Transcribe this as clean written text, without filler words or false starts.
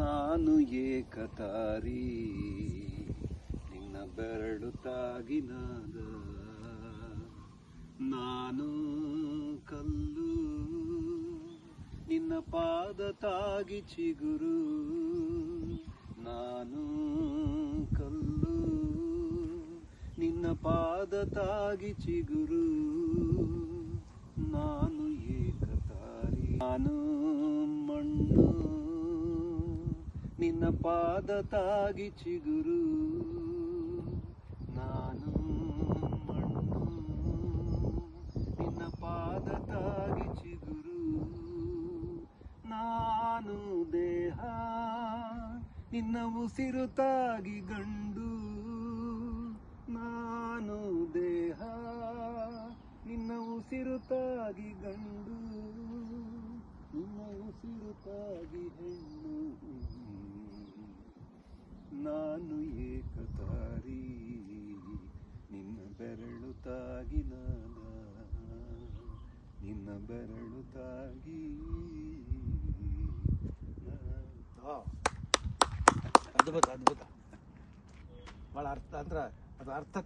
ನಾನು ಏಕತಾರಿ ನಿನ್ನ ಬೆರಳು ತಾಗಿನಾದ, ನಾನು ಕಲ್ಲು ನಿನ್ನ ಪಾದ ತಾಗಿ ಚಿಗುರು, ನಾನು ಕಲ್ಲು ನಿನ್ನ ಪಾದ ತಾಗಿ ಚಿಗುರು, ನಾನು ಏಕತಾರಿ. ನಾನು ಮಣ್ಣು ನಿನ್ನ ಪಾದ ತಾಗಿ ಚಿಗುರು, ನಾನು ಮಣ್ಣು ನಿನ್ನ ಪಾದ ತಾಗಿ ಚಿಗುರು, ನಾನು ದೇಹ ನಿನ್ನ ಉಸಿರು ತಾಗಿ ಗಂಡು, ನಾನು ದೇಹ ನಿನ್ನ ಉಸಿರು ತಾಗಿ ಗಂಡು, ನಿನ್ನ ಉಸಿರು ತಾಗಿ ಹೆಣ್ಣು, ನಾನು ಏಕತಾರಿ ನಿನ್ನ ಬೆರಳು ತಾಗಿ ನಾದ, ನಿನ್ನ ಬೆರಳು ತಾಗಿ. ಅದ್ಭುತ ಅದ್ಭುತ. ಭಾಳ ಅರ್ಥ ಅಂದ್ರೆ ಅದು ಅರ್ಥ